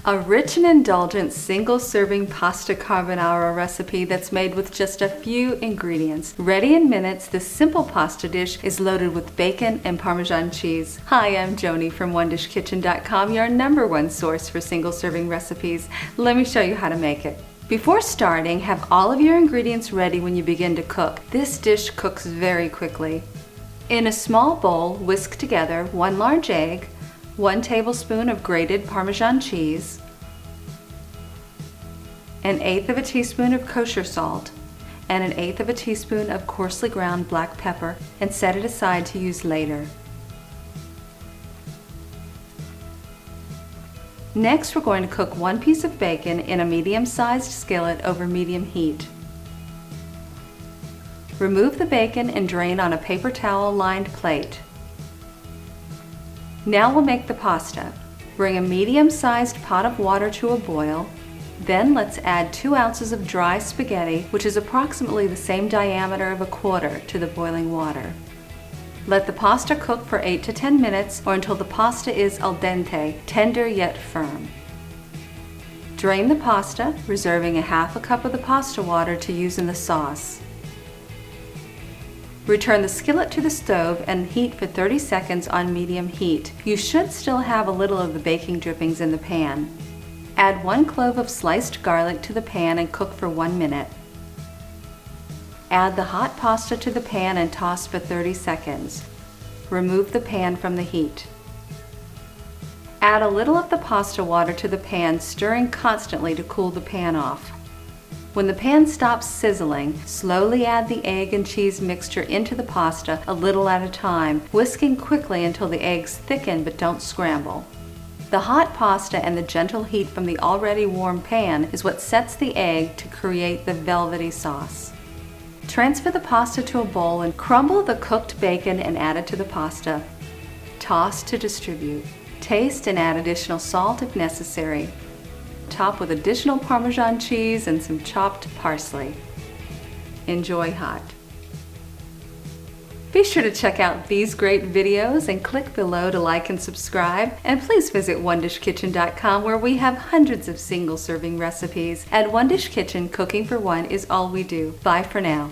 A rich and indulgent single-serving pasta carbonara recipe that's made with just a few ingredients. Ready in minutes, this simple pasta dish is loaded with bacon and Parmesan cheese. Hi, I'm Joni from OneDishKitchen.com, your #1 source for single-serving recipes. Let me show you how to make it. Before starting, have all of your ingredients ready when you begin to cook. This dish cooks very quickly. In a small bowl, whisk together 1 large egg, 1 tablespoon of grated Parmesan cheese, 1/8 of a teaspoon of kosher salt, and 1/8 of a teaspoon of coarsely ground black pepper, and set it aside to use later. Next, we're going to cook 1 piece of bacon in a medium-sized skillet over medium heat. Remove the bacon and drain on a paper towel-lined plate. Now we'll make the pasta. Bring a medium-sized pot of water to a boil. Then let's add 2 ounces of dry spaghetti, which is approximately the same diameter of a quarter, to the boiling water. Let the pasta cook for 8 to 10 minutes or until the pasta is al dente, tender yet firm. Drain the pasta, reserving a half a cup of the pasta water to use in the sauce. Return the skillet to the stove and heat for 30 seconds on medium heat. You should still have a little of the baking drippings in the pan. Add 1 clove of sliced garlic to the pan and cook for 1 minute. Add the hot pasta to the pan and toss for 30 seconds. Remove the pan from the heat. Add a little of the pasta water to the pan, stirring constantly to cool the pan off. When the pan stops sizzling, slowly add the egg and cheese mixture into the pasta a little at a time, whisking quickly until the eggs thicken but don't scramble. The hot pasta and the gentle heat from the already warm pan is what sets the egg to create the velvety sauce. Transfer the pasta to a bowl and crumble the cooked bacon and add it to the pasta. Toss to distribute. Taste and add additional salt if necessary. Top with additional Parmesan cheese and some chopped parsley. Enjoy hot. Be sure to check out these great videos and click below to like and subscribe. And please visit OneDishKitchen.com, where we have hundreds of single-serving recipes. At One Dish Kitchen, cooking for one is all we do. Bye for now.